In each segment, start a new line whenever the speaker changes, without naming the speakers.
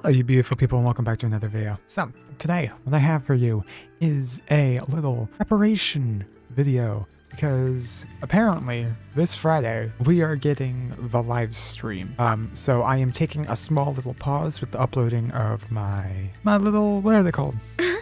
Hello you beautiful people and welcome back to another video. So today what I have for you is a little preparation video because apparently this Friday we are getting the live stream. So I am taking a small little pause with the uploading of my little, what are they called?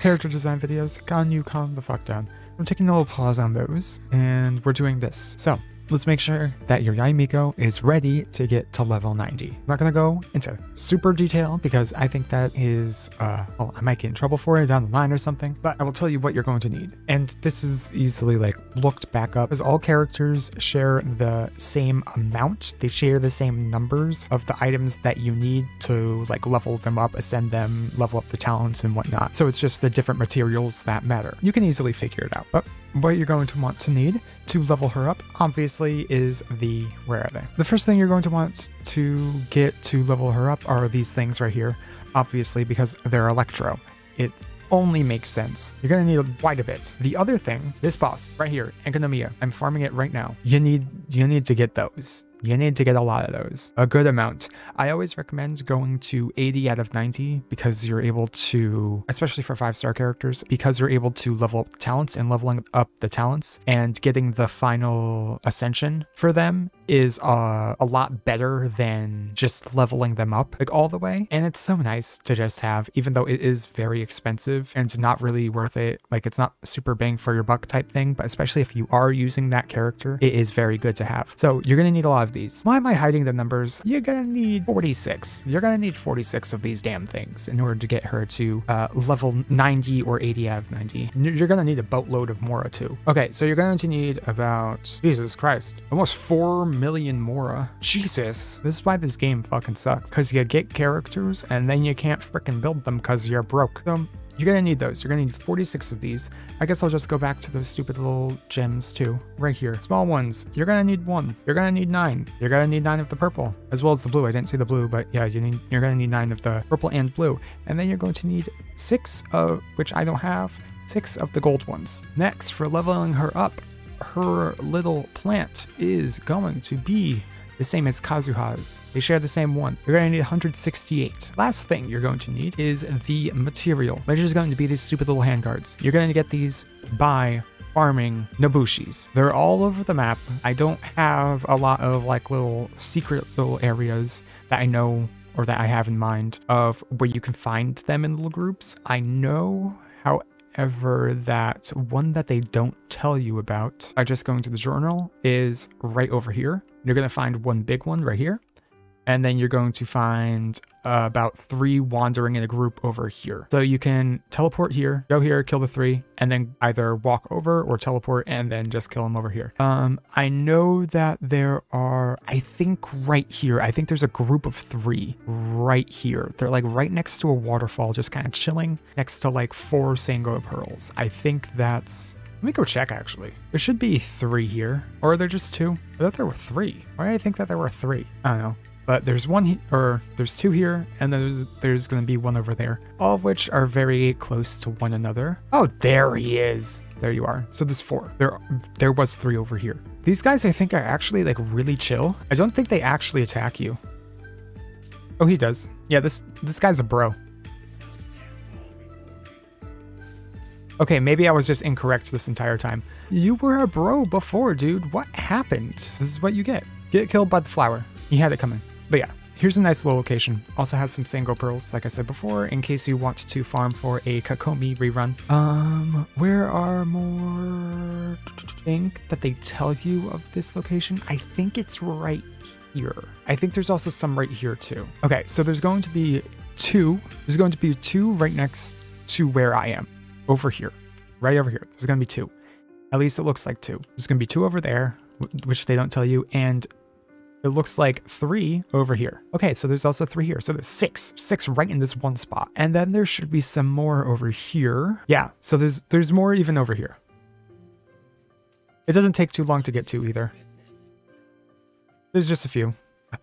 Character design videos. Calm the fuck down. I'm taking a little pause on those and we're doing this. So let's make sure that your Yae Miko is ready to get to level 90. I'm not going to go into super detail because I think that is, well, I might get in trouble for it down the line or something, but I will tell you what you're going to need. And this is easily like looked back up, because all characters share the same amount. They share the same numbers of the items that you need to like level them up, ascend them, level up the talents and whatnot. So it's just the different materials that matter. You can easily figure it out. But what you're going to want to need to level her up, obviously, is the, where are they? The first thing you're going to want to get to level her up are these things right here, obviously, because they're electro. It only makes sense. You're going to need quite a bit. The other thing, this boss right here, Economia, I'm farming it right now. You need to get those. You need to get a lot of those, a good amount. I always recommend going to 80 out of 90 because you're able to, especially for 5-star characters, because you're able to level up the talents, and leveling up the talents and getting the final ascension for them is a lot better than just leveling them up like all the way. And it's so nice to just have, even though it is very expensive and not really worth it, like it's not super bang for your buck type thing, but especially if you are using that character, it is very good to have. So you're gonna need a lot of these. Why am I hiding the numbers? You're gonna need 46. You're gonna need 46 of these damn things in order to get her to level 90 or 80 out of 90. You're gonna need a boatload of Mora too. Okay, so you're going to need about, Jesus Christ, almost 4 million Mora. Jesus, this is why this game fucking sucks, because you get characters and then you can't freaking build them because you're broke. So you're gonna need those. You're gonna need 46 of these. I guess I'll just go back to those stupid little gems too, right here. Small ones. You're gonna need 1. You're gonna need 9. You're gonna need 9 of the purple, as well as the blue. I didn't say the blue, but yeah, you're gonna need 9 of the purple and blue. And then you're going to need 6 of, which I don't have, 6 of the gold ones. Next, for leveling her up, her little plant is going to be the same as Kazuha's. They share the same one. You're going to need 168. Last thing you're going to need is the material, which is going to be these stupid little handguards. You're going to get these by farming Nobushis. They're all over the map. I don't have a lot of like little secret little areas that I know or that I have in mind of where you can find them in little groups. I know, however, that one that they don't tell you about by just going to the journal is right over here. You're going to find one big one right here. And then you're going to find about 3 wandering in a group over here. So you can teleport here, go here, kill the 3, and then either walk over or teleport and then just kill them over here. I know that there are, I think right here, I think there's a group of 3 right here. They're like right next to a waterfall, just kind of chilling next to like 4 Sango pearls. I think that's, let me go check actually. There should be 3 here, or are there just 2? I thought there were 3. Why did I think that there were 3? I don't know. But there's 1 or there's 2 here, and there's going to be 1 over there, all of which are very close to one another. Oh, there he is. There you are. So there's 4. There was 3 over here. These guys, I think, are actually like really chill. I don't think they actually attack you. Oh, he does. Yeah, this guy's a bro. Okay, maybe I was just incorrect this entire time. You were a bro before, dude. What happened? This is what you get. Get killed by the flower. He had it coming. But yeah, here's a nice little location. Also has some Sango pearls, like I said before, in case you want to farm for a Kakomi rerun. Where are more? I think that they tell you of this location. I think it's right here. I think there's also some right here too. Okay, so there's going to be 2. There's going to be 2 right next to where I am. Over here. Right over here. There's going to be 2. At least it looks like 2. There's going to be 2 over there, which they don't tell you, and it looks like 3 over here. Okay, so there's also 3 here. So there's 6 right in this one spot. And then there should be some more over here. Yeah, so there's more even over here. It doesn't take too long to get to either. There's just a few.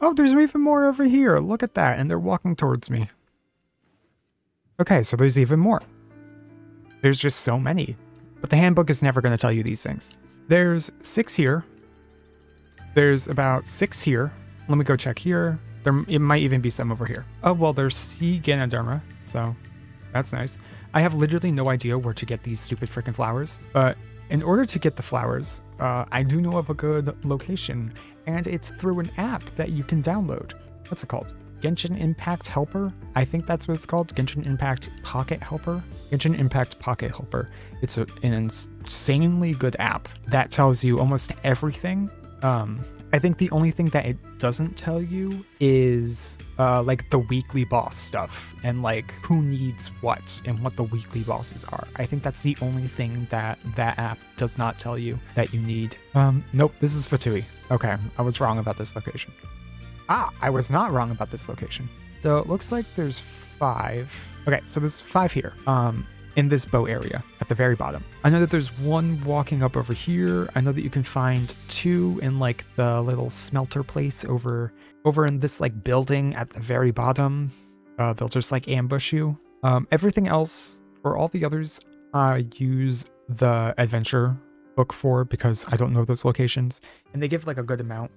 Oh, there's even more over here. Look at that. And they're walking towards me. Okay, so there's even more. There's just so many. But the handbook is never going to tell you these things. There's 6 here. There's about 6 here. Let me go check here. It might even be some over here. Oh, well, there's C. Ganoderma, so that's nice. I have literally no idea where to get these stupid freaking flowers, but in order to get the flowers, I do know of a good location, and it's through an app that you can download. What's it called? Genshin Impact Helper? I think that's what it's called. Genshin Impact Pocket Helper? Genshin Impact Pocket Helper. It's an insanely good app that tells you almost everything. I think the only thing that it doesn't tell you is like the weekly boss stuff and like who needs what and what the weekly bosses are. I think that's the only thing that that app does not tell you that you need. Nope, this is Fatui. Okay, I was wrong about this location. I was not wrong about this location. So it looks like there's 5. Okay, so there's 5 here. In this bow area at the very bottom. I know that there's 1 walking up over here. I know that you can find 2 in like the little smelter place over in this like building at the very bottom. They'll just like ambush you. Everything else, or all the others, I use the adventure book for because I don't know those locations, and they give like a good amount.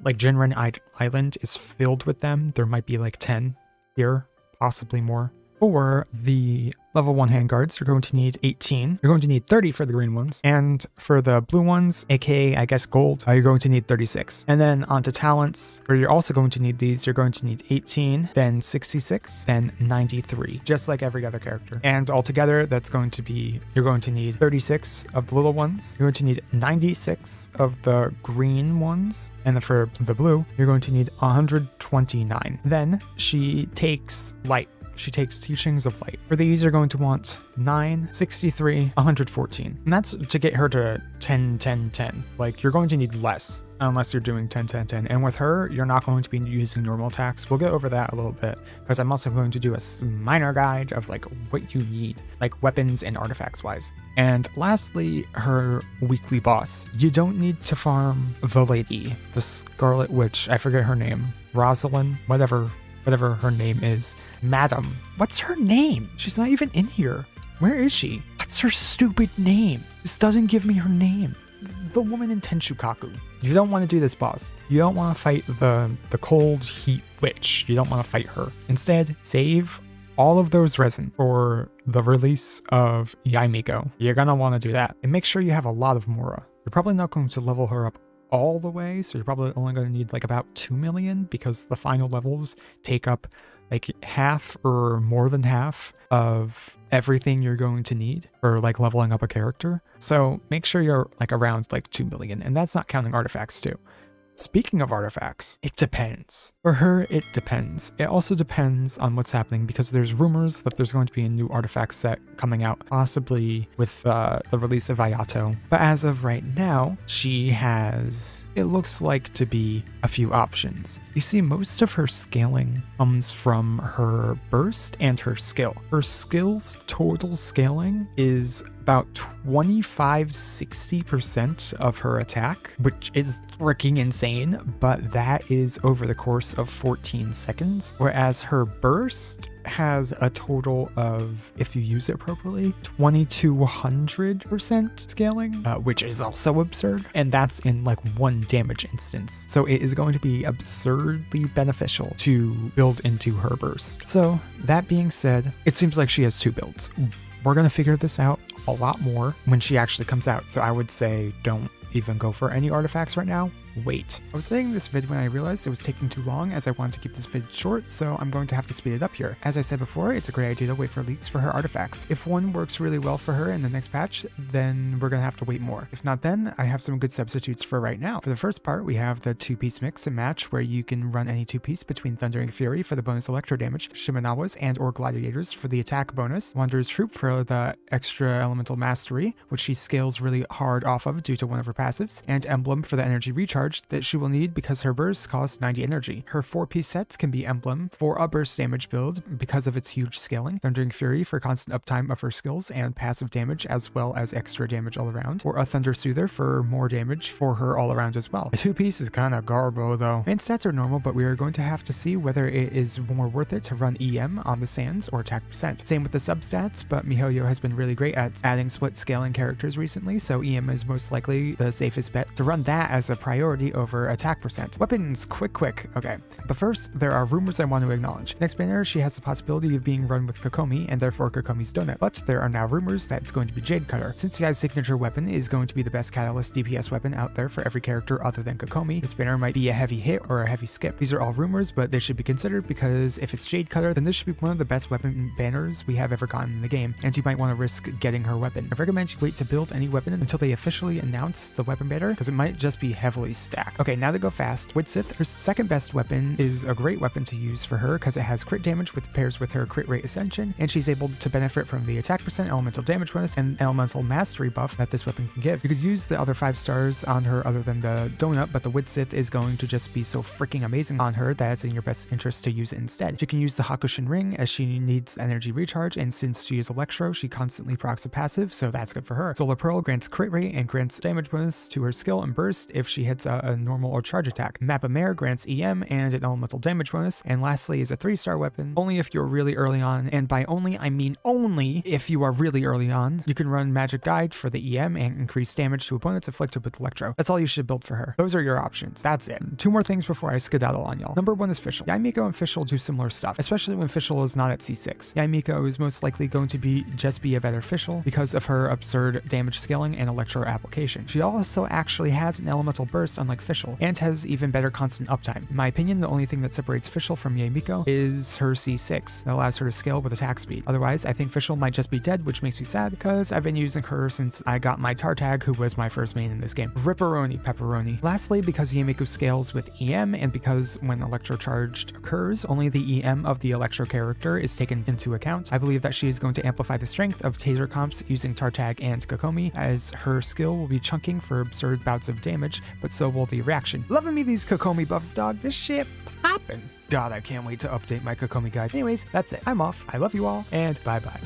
Like Jinren Island is filled with them. There might be like 10 here, possibly more. For the level 1 handguards, you're going to need 18. You're going to need 30 for the green ones. And for the blue ones, aka I guess gold, you're going to need 36. And then onto talents, where you're also going to need these, you're going to need 18, then 66, then 93, just like every other character. And altogether, that's going to be, you're going to need 36 of the little ones. You're going to need 96 of the green ones. And then for the blue, you're going to need 129. Then she takes light. She takes Teachings of Light. For these, you're going to want 9, 63, 114. And that's to get her to 10, 10, 10. Like, you're going to need less unless you're doing 10, 10, 10. And with her, you're not going to be using normal attacks. We'll get over that a little bit, because I'm also going to do a minor guide of like what you need, like weapons and artifacts wise. And lastly, her weekly boss. You don't need to farm the lady, the Scarlet Witch. I forget her name. Rosalind, whatever her name is. Madam. What's her name? She's not even in here. Where is she? What's her stupid name? This doesn't give me her name. The woman in Tenshukaku. You don't want to do this boss. You don't want to fight the cold heat witch. You don't want to fight her. Instead, save all of those resin for the release of Yae Miko. You're going to want to do that. And make sure you have a lot of Mora. You're probably not going to level her up all the way, so you're probably only going to need like about 2 million, because the final levels take up like half or more than half of everything you're going to need for like leveling up a character. So make sure you're like around like 2 million, and that's not counting artifacts too. Speaking of artifacts, it depends. For her, it depends. It also depends on what's happening, because there's rumors that there's going to be a new artifact set coming out, possibly with the release of Ayato. But as of right now, she has, it looks like to be a few options. You see, most of her scaling comes from her burst and her skill. Her skill's total scaling is about 25-60% of her attack, which is freaking insane, but that is over the course of 14 seconds, whereas her burst has a total of, if you use it properly, 2200% scaling, which is also absurd, and that's in like 1 damage instance. So it is going to be absurdly beneficial to build into her burst. So that being said, it seems like she has 2 builds. We're going to figure this out a lot more when she actually comes out. So I would say don't even go for any artifacts right now. Wait. I was editing this vid when I realized it was taking too long, as I wanted to keep this vid short, so I'm going to have to speed it up here. As I said before, it's a great idea to wait for leaks for her artifacts. If one works really well for her in the next patch, then we're gonna have to wait more. If not, then I have some good substitutes for right now. For the first part, we have the 2-piece mix and match, where you can run any 2-piece between Thundering Fury for the bonus electro damage, Shimenawas and or Gladiators for the attack bonus, Wanderer's Troop for the extra elemental mastery, which she scales really hard off of due to one of her passives, and Emblem for the energy recharge that she will need because her burst costs 90 energy. Her 4-piece sets can be Emblem for a burst damage build because of its huge scaling, Thundering Fury for constant uptime of her skills and passive damage as well as extra damage all around, or a Thunder Soother for more damage for her all around as well. The 2-piece is kinda garbo though. Main stats are normal, but we are going to have to see whether it is more worth it to run EM on the sands or attack percent. Same with the substats, but miHoYo has been really great at adding split scaling characters recently, so EM is most likely the safest bet to run that as a priority priority over attack percent. Weapons, quick. Okay, but first, there are rumors I want to acknowledge. Next banner, she has the possibility of being run with Kokomi, and therefore Kokomi's donut. But there are now rumors that it's going to be Jade Cutter. Since Yae's signature weapon is going to be the best catalyst DPS weapon out there for every character other than Kokomi, this banner might be a heavy hit or a heavy skip. These are all rumors, but they should be considered because if it's Jade Cutter, then this should be one of the best weapon banners we have ever gotten in the game, and you might want to risk getting her weapon. I recommend you wait to build any weapon until they officially announce the weapon banner, because it might just be heavily stacked. Okay, now to go fast. Widsith, her second best weapon, is a great weapon to use for her because it has crit damage with pairs with her crit rate ascension, and she's able to benefit from the attack percent, elemental damage bonus, and elemental mastery buff that this weapon can give. You could use the other 5 stars on her other than the donut, but the Widsith is going to just be so freaking amazing on her that it's in your best interest to use it instead. She can use the Hakushin ring as she needs energy recharge, and since she is Electro, she constantly procs a passive, so that's good for her. Solar Pearl grants crit rate and grants damage bonus to her skill and burst if she hits a normal or charge attack. Map of Mare grants EM and an elemental damage bonus, and lastly is a 3-star weapon. Only if you're really early on, and by only I mean only if you are really early on, you can run Magic Guide for the EM and increase damage to opponents afflicted with Electro. That's all you should build for her. Those are your options. That's it. 2 more things before I skedaddle on y'all. Number 1 is Fischl. Yae Miko and Fischl do similar stuff, especially when Fischl is not at C6. Yae Miko is most likely going to be just be a better Fischl because of her absurd damage scaling and Electro application. She also actually has an elemental burst unlike Fischl, and has even better constant uptime. In my opinion, the only thing that separates Fischl from Yae Miko is her C6 that allows her to scale with attack speed. Otherwise, I think Fischl might just be dead, which makes me sad because I've been using her since I got my Tartag, who was my first main in this game. Ripperoni pepperoni. Lastly, because Yae Miko scales with EM, and because when Electro charged occurs, only the EM of the Electro character is taken into account, I believe that she is going to amplify the strength of taser comps using Tartag and Kokomi, as her skill will be chunking for absurd bouts of damage, but so will the reaction. Loving me these Kokomi buffs, dog. This shit poppin'. God, I can't wait to update my Kokomi guide. Anyways, that's it. I'm off. I love you all, and bye-bye.